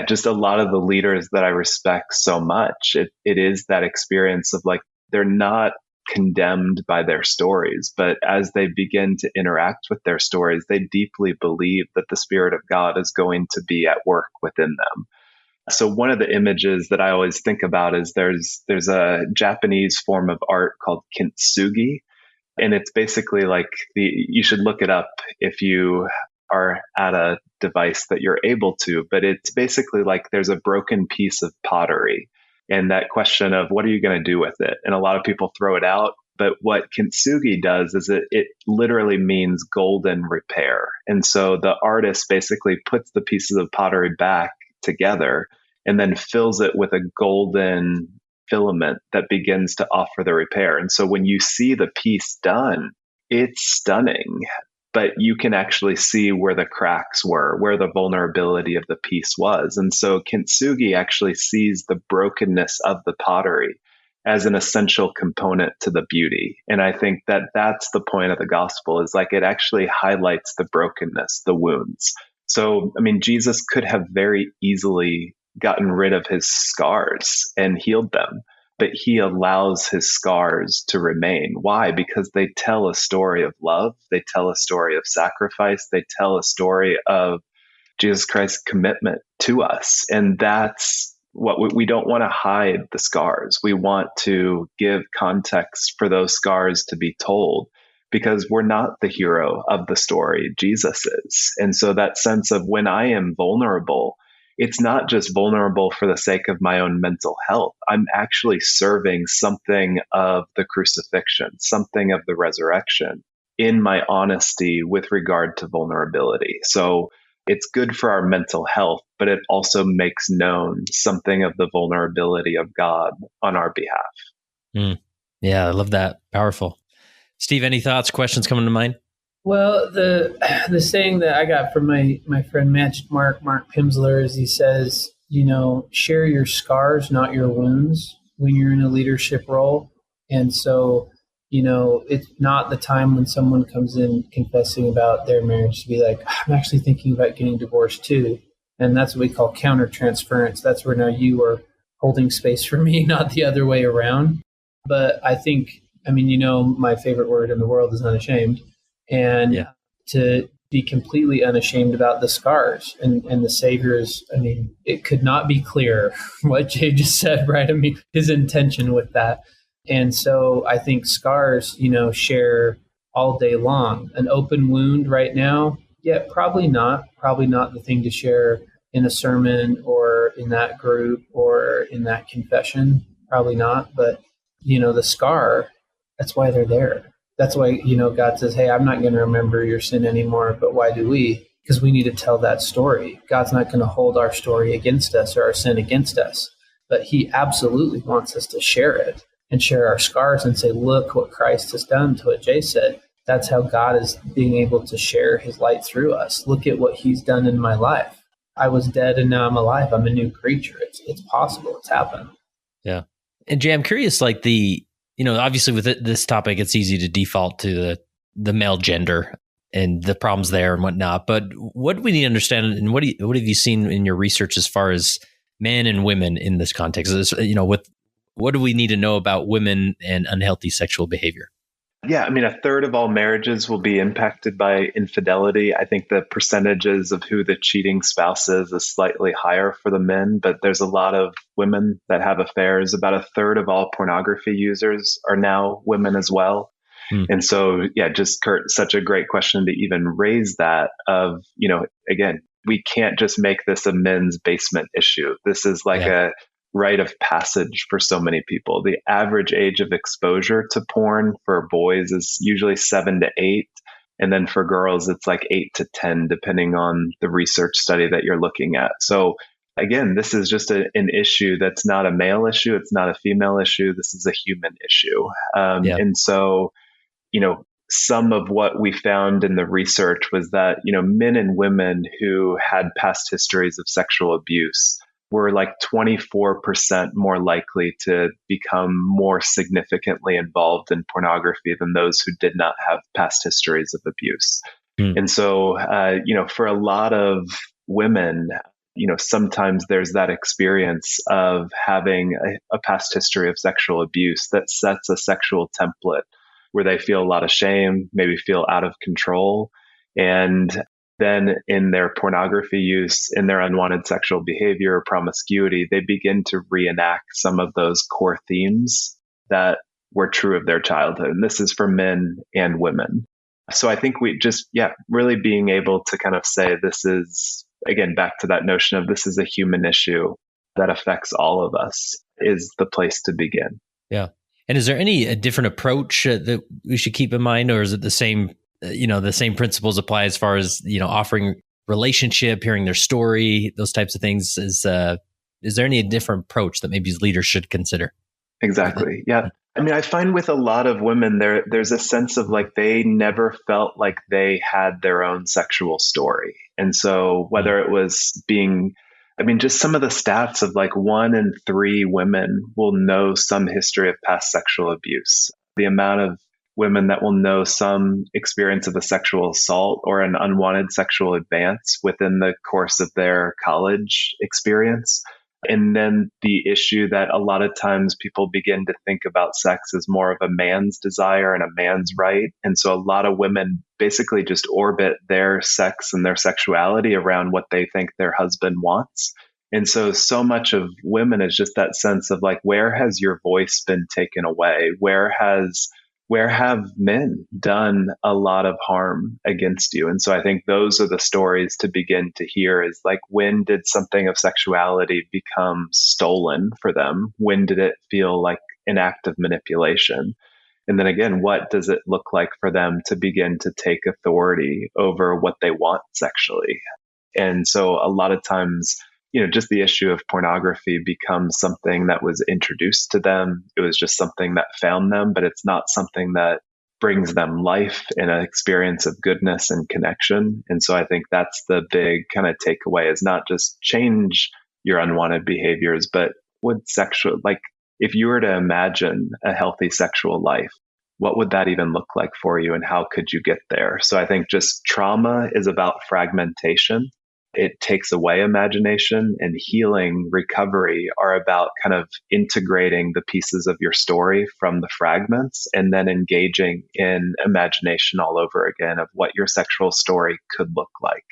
[SPEAKER 3] just a lot of the leaders that I respect so much, it is that experience of like, they're not condemned by their stories, but as they begin to interact with their stories, they deeply believe that the Spirit of God is going to be at work within them. So one of the images that I always think about is there's a Japanese form of art called kintsugi, and it's basically like you should look it up if you are at a device that you're able to, but it's basically like there's a broken piece of pottery and that question of what are you going to do with it? And a lot of people throw it out, but what kintsugi does is it literally means golden repair. And so the artist basically puts the pieces of pottery back together and then fills it with a golden filament that begins to offer the repair. And so when you see the piece done, it's stunning, but you can actually see where the cracks were, where the vulnerability of the piece was. And so kintsugi actually sees the brokenness of the pottery as an essential component to the beauty. And I think that that's the point of the gospel, is like it actually highlights the brokenness, the wounds. So, Jesus could have very easily gotten rid of his scars and healed them, but he allows his scars to remain. Why? Because they tell a story of love. They tell a story of sacrifice. They tell a story of Jesus Christ's commitment to us. And that's what we don't want to hide the scars. We want to give context for those scars to be told, because we're not the hero of the story. Jesus is. And so that sense of when I am vulnerable, it's not just vulnerable for the sake of my own mental health. I'm actually serving something of the crucifixion, something of the resurrection in my honesty with regard to vulnerability. So it's good for our mental health, but it also makes known something of the vulnerability of God on our behalf.
[SPEAKER 1] Yeah, I love that. Powerful. Steve, any thoughts, questions coming to mind?
[SPEAKER 2] Well, the saying that I got from my friend Mark Pimsler is, he says, share your scars, not your wounds, when you're in a leadership role. And so, it's not the time when someone comes in confessing about their marriage to be like, I'm actually thinking about getting divorced too. And that's what we call countertransference. That's where now you are holding space for me, not the other way around. But I think, my favorite word in the world is unashamed. And to be completely unashamed about the scars and the Savior's, it could not be clearer what Jay just said, right? His intention with that. And so I think scars, share all day long. An open wound right now, yeah, probably not. Probably not the thing to share in a sermon or in that group or in that confession. Probably not. But, the scar, that's why they're there. That's why, God says, hey, I'm not going to remember your sin anymore. But why do we? Because we need to tell that story. God's not going to hold our story against us or our sin against us. But he absolutely wants us to share it and share our scars and say, look what Christ has done, to what Jay said. That's how God is being able to share his light through us. Look at what he's done in my life. I was dead and now I'm alive. I'm a new creature. It's possible. It's happened.
[SPEAKER 1] Yeah. And Jay, I'm curious, like obviously with this topic, it's easy to default to the male gender and the problems there and whatnot. But what do we need to understand, and what have you seen in your research as far as men and women in this context? What do we need to know about women and unhealthy sexual behavior?
[SPEAKER 3] Yeah, a third of all marriages will be impacted by infidelity. I think the percentages of who the cheating spouse is slightly higher for the men, but there's a lot of women that have affairs. About a third of all pornography users are now women as well. And so, just Kurt, such a great question to even raise that of, again, we can't just make this a men's basement issue. This is like a rite of passage for so many people. The average age of exposure to porn for boys is usually 7 to 8. And then for girls, it's like 8 to 10, depending on the research study that you're looking at. So again, this is just an issue that's not a male issue. It's not a female issue. This is a human issue. And so, some of what we found in the research was that, men and women who had past histories of sexual abuse were like 24% more likely to become more significantly involved in pornography than those who did not have past histories of abuse. And so, for a lot of women, sometimes there's that experience of having a past history of sexual abuse that sets a sexual template where they feel a lot of shame, maybe feel out of control. And then in their pornography use, in their unwanted sexual behavior or promiscuity, they begin to reenact some of those core themes that were true of their childhood. And this is for men and women. So I think we just, really being able to kind of say this is, again, back to that notion of this is a human issue that affects all of us is the place to begin.
[SPEAKER 1] Yeah. And is there a different approach that we should keep in mind, or is it the same, the same principles apply as far as, offering relationship, hearing their story, those types of things? Is there any different approach that maybe leaders should consider?
[SPEAKER 3] Exactly. Yeah. I find with a lot of women, there's a sense of like they never felt like they had their own sexual story. And so whether it was just some of the stats of like 1 in 3 women will know some history of past sexual abuse. The amount of women that will know some experience of a sexual assault or an unwanted sexual advance within the course of their college experience. And then the issue that a lot of times people begin to think about sex as more of a man's desire and a man's right. And so a lot of women basically just orbit their sex and their sexuality around what they think their husband wants. And so much of women is just that sense of like, where has your voice been taken away? Where have men done a lot of harm against you? And so I think those are the stories to begin to hear is like, when did something of sexuality become stolen for them? When did it feel like an act of manipulation? And then again, what does it look like for them to begin to take authority over what they want sexually? And so a lot of times, just the issue of pornography becomes something that was introduced to them. It was just something that found them, but it's not something that brings them life and an experience of goodness and connection. And so I think that's the big kind of takeaway is not just change your unwanted behaviors, but if you were to imagine a healthy sexual life, what would that even look like for you and how could you get there? So I think just trauma is about fragmentation. It takes away imagination, and healing, recovery are about kind of integrating the pieces of your story from the fragments and then engaging in imagination all over again of what your sexual story could look like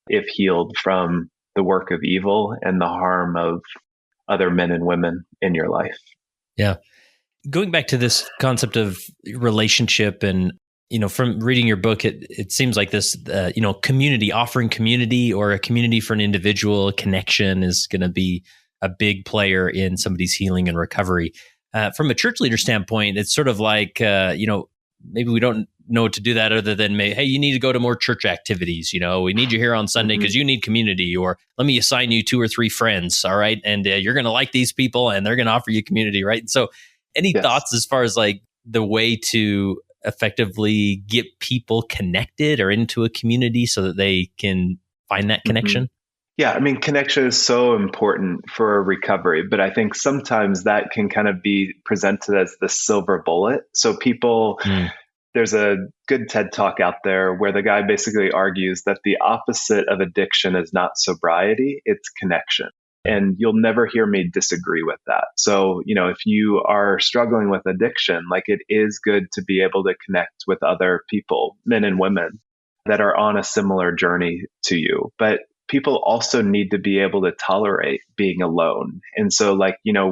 [SPEAKER 3] if healed from the work of evil and the harm of other men and women in your life.
[SPEAKER 1] Yeah. Going back to this concept of relationship and from reading your book, it seems like this, community, offering community or a community for an individual connection is going to be a big player in somebody's healing and recovery. From a church leader standpoint, it's sort of like, maybe we don't know what to do that other than, hey, you need to go to more church activities. We need you here on Sunday because you need community, or let me assign you 2 or 3 friends. All right. And you're going to like these people and they're going to offer you community. Right. And so any thoughts as far as like the way to effectively get people connected or into a community so that they can find that connection?
[SPEAKER 3] Yeah, I mean, connection is so important for recovery, but I think sometimes that can kind of be presented as the silver bullet. So there's a good TED Talk out there where the guy basically argues that the opposite of addiction is not sobriety, it's connection. And you'll never hear me disagree with that. So, if you are struggling with addiction, like it is good to be able to connect with other people, men and women that are on a similar journey to you. But people also need to be able to tolerate being alone. And so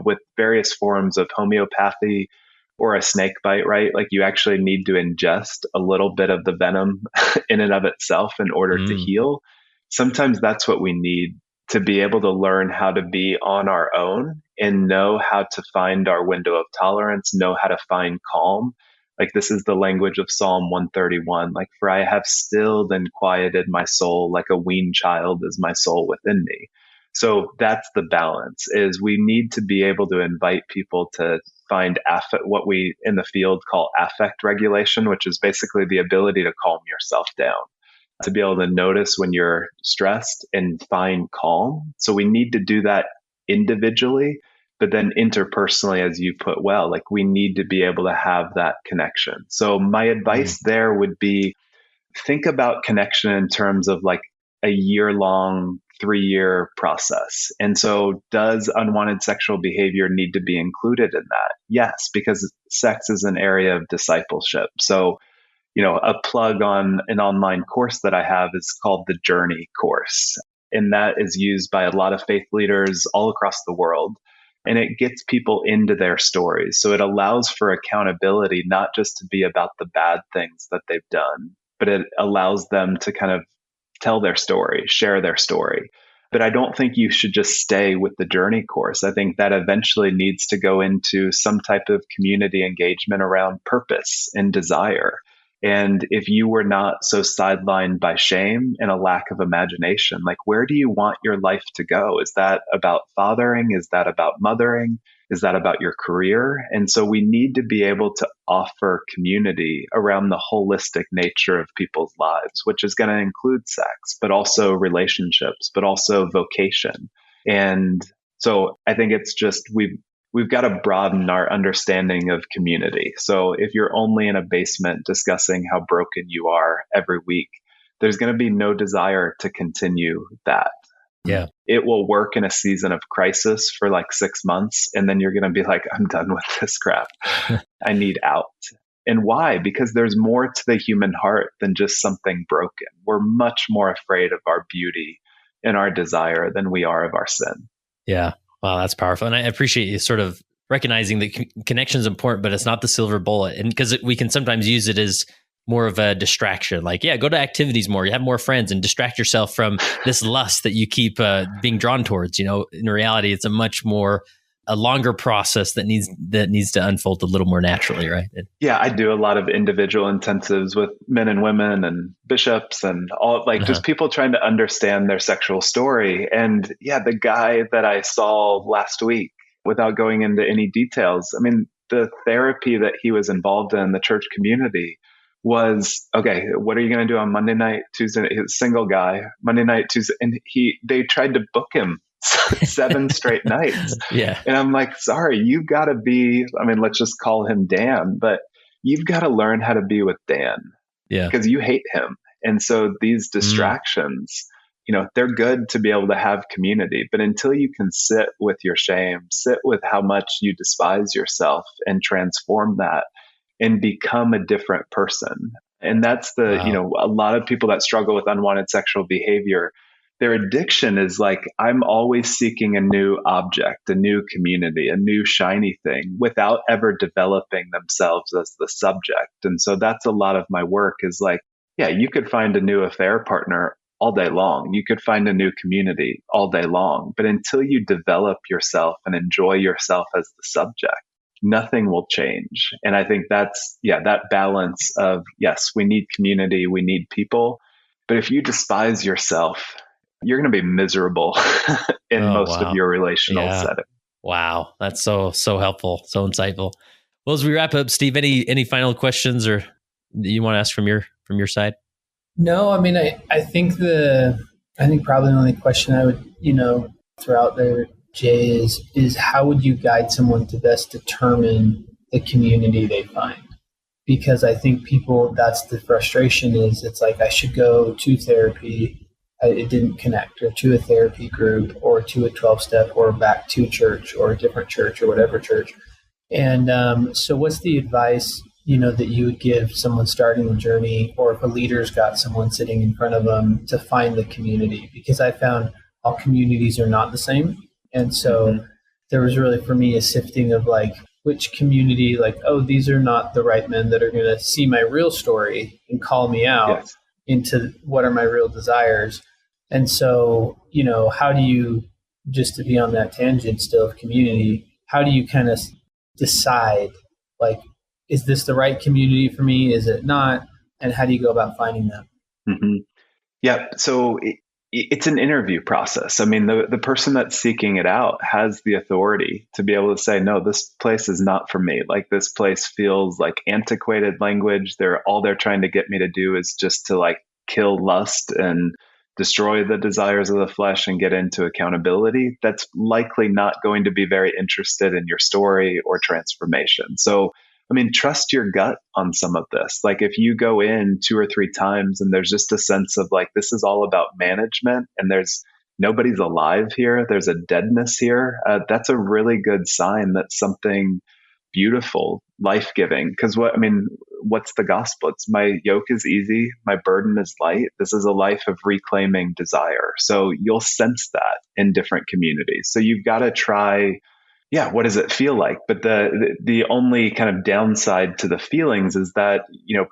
[SPEAKER 3] with various forms of homeopathy or a snake bite, right? Like you actually need to ingest a little bit of the venom in and of itself in order to heal. Sometimes that's what we need to be able to learn how to be on our own and know how to find our window of tolerance, know how to find calm. Like this is the language of Psalm 131. Like, for I have stilled and quieted my soul, like a weaned child is my soul within me. So that's the balance, is we need to be able to invite people to find what we in the field call affect regulation, which is basically the ability to calm yourself down, to be able to notice when you're stressed and find calm. So we need to do that individually, but then interpersonally, as you put well, like we need to be able to have that connection. So my advice there would be, think about connection in terms of like a year-long, 3-year process. And so does unwanted sexual behavior need to be included in that? Yes, because sex is an area of discipleship. So a plug on an online course that I have is called the Journey course. And that is used by a lot of faith leaders all across the world. And it gets people into their stories. So it allows for accountability, not just to be about the bad things that they've done, but it allows them to kind of tell their story, share their story. But I don't think you should just stay with the Journey course. I think that eventually needs to go into some type of community engagement around purpose and desire. And if you were not so sidelined by shame and a lack of imagination, like where do you want your life to go? Is that about fathering? Is that about mothering? Is that about your career? And so we need to be able to offer community around the holistic nature of people's lives, which is going to include sex, but also relationships, but also vocation. And so I think it's just, we've got to broaden our understanding of community. So if you're only in a basement discussing how broken you are every week, there's going to be no desire to continue that.
[SPEAKER 1] Yeah.
[SPEAKER 3] It will work in a season of crisis for like 6 months. And then you're going to be like, I'm done with this crap. I need out. And why? Because there's more to the human heart than just something broken. We're much more afraid of our beauty and our desire than we are of our sin.
[SPEAKER 1] Yeah. Wow, that's powerful. And I appreciate you sort of recognizing that connection is important, but it's not the silver bullet. And because we can sometimes use it as more of a distraction. Like, go to activities more, you have more friends, and distract yourself from this lust that you keep being drawn towards. In reality, it's a longer process that needs to unfold a little more naturally, right?
[SPEAKER 3] Yeah, I do a lot of individual intensives with men and women and bishops and all, just people trying to understand their sexual story. And the guy that I saw last week, without going into any details, I mean, the therapy that he was involved in the church community was, okay, what are you going to do on Monday night, Tuesday? He was a single guy, Monday night, Tuesday. And they tried to book him 7 straight nights.
[SPEAKER 1] Yeah.
[SPEAKER 3] And I'm like, sorry, you've got to be, let's just call him Dan, but you've got to learn how to be with Dan.
[SPEAKER 1] Yeah.
[SPEAKER 3] Because you hate him. And so these distractions, they're good to be able to have community, but until you can sit with your shame, sit with how much you despise yourself and transform that and become a different person. And that's a lot of people that struggle with unwanted sexual behavior, their addiction is like, I'm always seeking a new object, a new community, a new shiny thing without ever developing themselves as the subject. And so that's a lot of my work is like, yeah, you could find a new affair partner all day long. You could find a new community all day long. But until you develop yourself and enjoy yourself as the subject, nothing will change. And I think that's, that balance of, yes, we need community, we need people. But if you despise yourself, you're going to be miserable in most of your relational setting.
[SPEAKER 1] Wow. That's so helpful. So insightful. Well, as we wrap up, Steve, any final questions or you want to ask from your side?
[SPEAKER 2] No, I mean, I think probably the only question I would, throw out there, Jay, is how would you guide someone to best determine the community they find? Because I think people, that's the frustration is it's like, I should go to therapy. It didn't connect, or to a therapy group, or to a 12-step, or back to church, or a different church, or whatever church. And so what's the advice, that you would give someone starting the journey, or if a leader's got someone sitting in front of them to find the community? Because I found all communities are not the same. And so there was really, for me, a sifting of like, which community, like, oh, these are not the right men that are going to see my real story and call me out into what are my real desires. And so, how do you, just to be on that tangent still of community, how do you kind of decide, like, is this the right community for me? Is it not? And how do you go about finding them?
[SPEAKER 3] Mm-hmm. Yeah. So it's an interview process. I mean, the person that's seeking it out has the authority to be able to say, no, this place is not for me. Like, this place feels like antiquated language. All they're trying to get me to do is just to like kill lust and destroy the desires of the flesh and get into accountability. That's likely not going to be very interested in your story or transformation. So, I mean, trust your gut on some of this. Like, if you go in 2 or 3 times and there's just a sense of like, this is all about management and nobody's alive here, there's a deadness here, that's a really good sign that something beautiful, life-giving. Because what's the gospel? It's my yoke is easy, my burden is light. This is a life of reclaiming desire. So you'll sense that in different communities. So you've got to try, what does it feel like? But the only kind of downside to the feelings is that,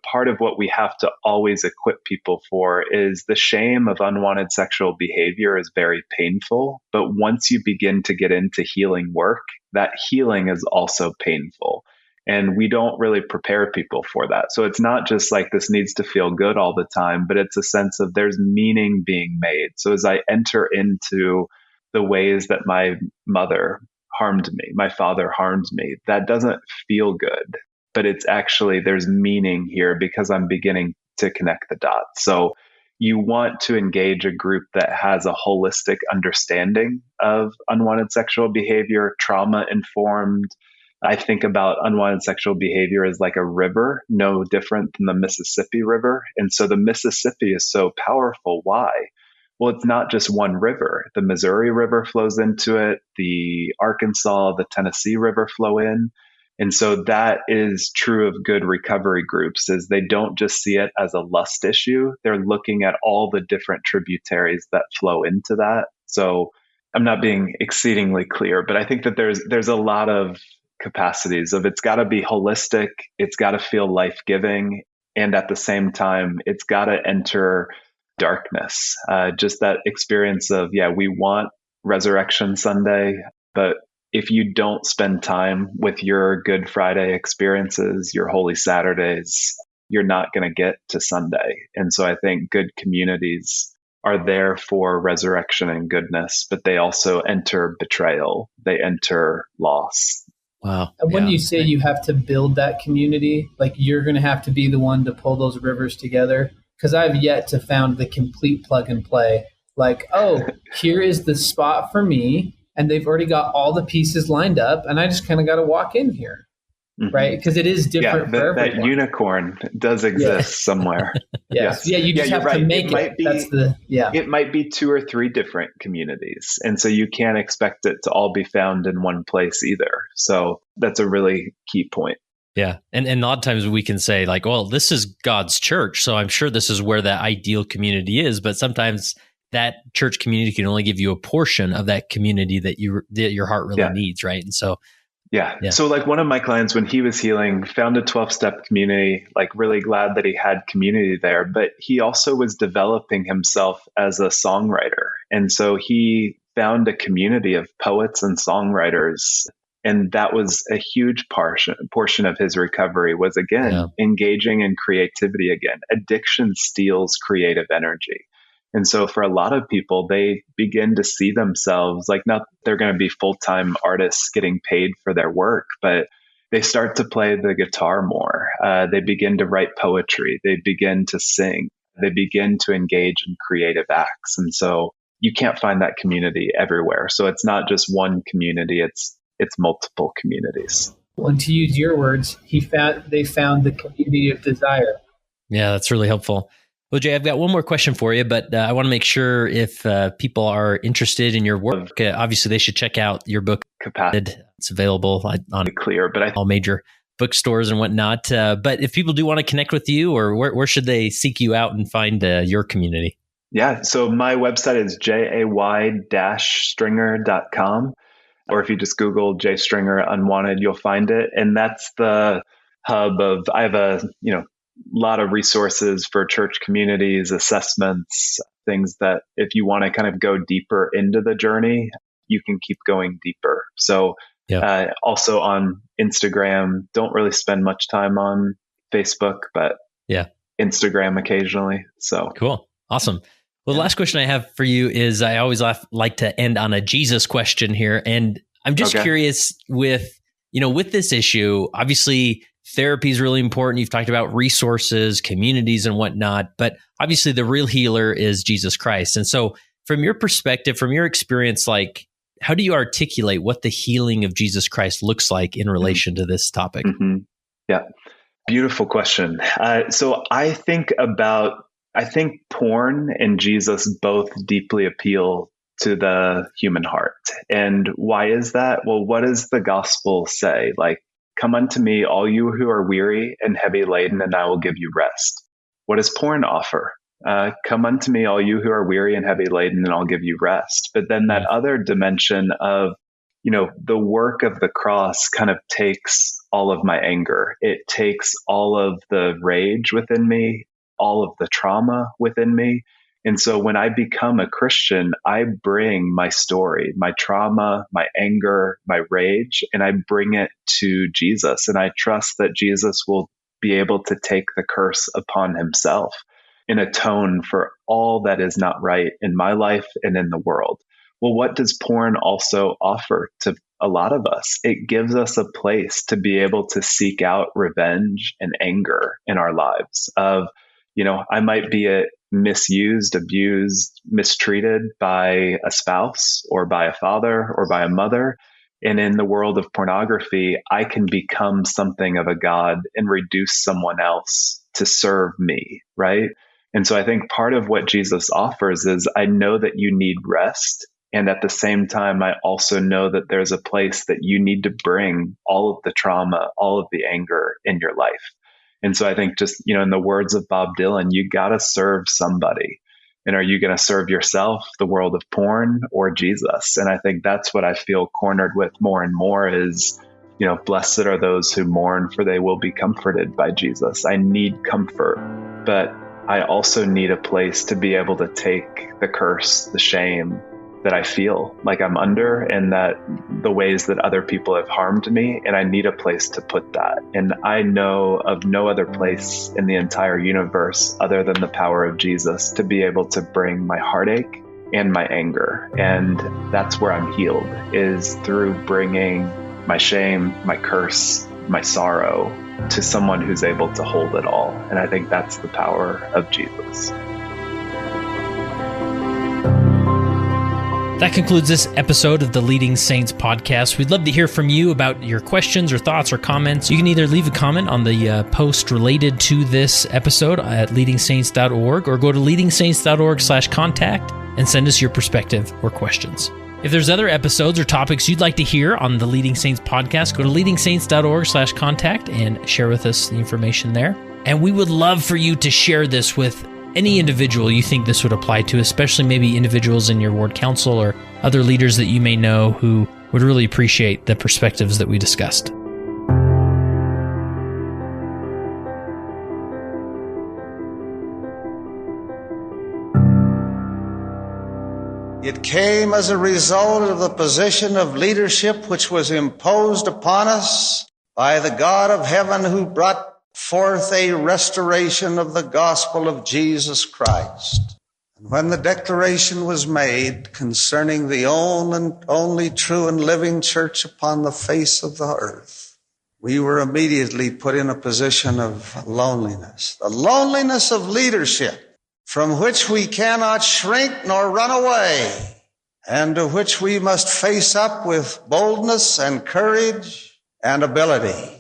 [SPEAKER 3] part of what we have to always equip people for is the shame of unwanted sexual behavior is very painful. But once you begin to get into healing work, that healing is also painful. And we don't really prepare people for that. So it's not just like this needs to feel good all the time, but it's a sense of there's meaning being made. So as I enter into the ways that my mother harmed me, my father harmed me, that doesn't feel good, but it's actually, there's meaning here because I'm beginning to connect the dots. So you want to engage a group that has a holistic understanding of unwanted sexual behavior, trauma informed. I think about unwanted sexual behavior as like a river, no different than the Mississippi River. And so the Mississippi is so powerful. Why? Well, it's not just one river. The Missouri River flows into it. The Arkansas, the Tennessee River flow in. And so that is true of good recovery groups, is they don't just see it as a lust issue. They're looking at all the different tributaries that flow into that. So I'm not being exceedingly clear, but I think that there's a lot of capacities of it's got to be holistic. It's got to feel life-giving. And at the same time, it's got to enter darkness. Just that experience of, we want Resurrection Sunday, but if you don't spend time with your Good Friday experiences, your Holy Saturdays, you're not going to get to Sunday. And so I think good communities are there for resurrection and goodness, but they also enter betrayal. They enter loss.
[SPEAKER 1] Wow.
[SPEAKER 2] And when you say you have to build that community, like you're going to have to be the one to pull those rivers together. Because I've yet to found the complete plug and play. Like, oh, here is the spot for me. And they've already got all the pieces lined up. And I just kind of got to walk in here. Mm-hmm. Right? Because it is different for everyone.
[SPEAKER 3] That unicorn does exist somewhere.
[SPEAKER 2] Yes. Yeah, you just have to make it.
[SPEAKER 3] It might be 2 or 3 different communities. And so you can't expect it to all be found in one place either. So that's a really key point.
[SPEAKER 1] Yeah. And a lot of times we can say like, well, this is God's church, so I'm sure this is where that ideal community is. But sometimes that church community can only give you a portion of that community that your heart really needs, right? And so,
[SPEAKER 3] yeah. So like one of my clients, when he was healing, found a 12-step community, like really glad that he had community there, but he also was developing himself as a songwriter. And so he found a community of poets and songwriters. And that was a huge portion of his recovery was, again, engaging in creativity again. Addiction steals creative energy. And so for a lot of people, they begin to see themselves like not they're going to be full-time artists getting paid for their work, but they start to play the guitar more. They begin to write poetry. They begin to sing. They begin to engage in creative acts. And so you can't find that community everywhere. So it's not just one community, it's multiple communities.
[SPEAKER 2] Well, and to use your words, they found the community of desire.
[SPEAKER 1] Yeah, that's really helpful. Well, Jay, I've got one more question for you, but I want to make sure if people are interested in your work, obviously they should check out your book.
[SPEAKER 3] Capacity.
[SPEAKER 1] It's available on all major bookstores and whatnot. But if people do want to connect with you, or where should they seek you out and find your community?
[SPEAKER 3] Yeah, so my website is jay-stringer.com. Or if you just Google Jay Stringer Unwanted, you'll find it. And that's the hub of, I have a lot of resources for church communities, assessments, things that if you want to kind of go deeper into the journey, you can keep going deeper. So also on Instagram, don't really spend much time on Facebook, but Instagram occasionally. So
[SPEAKER 1] cool. Awesome. Well, the last question I have for you is I always like to end on a Jesus question here. And I'm just curious with this issue, obviously therapy is really important. You've talked about resources, communities and whatnot, but obviously the real healer is Jesus Christ. And so from your perspective, from your experience, like how do you articulate what the healing of Jesus Christ looks like in relation to this topic?
[SPEAKER 3] Mm-hmm. Yeah. Beautiful question. So I think porn and Jesus both deeply appeal to the human heart. And why is that? Well, what does the gospel say? Like, come unto me, all you who are weary and heavy laden, and I will give you rest. What does porn offer? Come unto me, all you who are weary and heavy laden, and I'll give you rest. But then that other dimension of, the work of the cross kind of takes all of my anger. It takes all of the rage within me, all of the trauma within me. And so when I become a Christian, I bring my story, my trauma, my anger, my rage, and I bring it to Jesus. And I trust that Jesus will be able to take the curse upon himself and atone for all that is not right in my life and in the world. Well, what does porn also offer to a lot of us? It gives us a place to be able to seek out revenge and anger in our lives of, I might be misused, abused, mistreated by a spouse or by a father or by a mother. And in the world of pornography, I can become something of a god and reduce someone else to serve me, right? And so I think part of what Jesus offers is I know that you need rest. And at the same time, I also know that there's a place that you need to bring all of the trauma, all of the anger in your life. And so I think just, in the words of Bob Dylan, you got to serve somebody. And are you going to serve yourself, the world of porn, or Jesus? And I think that's what I feel cornered with more and more is, blessed are those who mourn, for they will be comforted by Jesus. I need comfort, but I also need a place to be able to take the curse, the shame that I feel like I'm under, and that the ways that other people have harmed me, and I need a place to put that. And I know of no other place in the entire universe other than the power of Jesus to be able to bring my heartache and my anger. And that's where I'm healed, is through bringing my shame, my curse, my sorrow to someone who's able to hold it all. And I think that's the power of Jesus.
[SPEAKER 1] That concludes this episode of the Leading Saints podcast. We'd love to hear from you about your questions or thoughts or comments. You can either leave a comment on the post related to this episode at leadingsaints.org or go to leadingsaints.org/contact and send us your perspective or questions. If there's other episodes or topics you'd like to hear on the Leading Saints podcast, go to leadingsaints.org/contact and share with us the information there. And we would love for you to share this with any individual you think this would apply to, especially maybe individuals in your ward council or other leaders that you may know who would really appreciate the perspectives that we discussed.
[SPEAKER 4] It came as a result of the position of leadership which was imposed upon us by the God of heaven, who brought forth a restoration of the gospel of Jesus Christ. And when the declaration was made concerning the only true and living church upon the face of the earth, we were immediately put in a position of loneliness, the loneliness of leadership, from which we cannot shrink nor run away, and to which we must face up with boldness and courage and ability.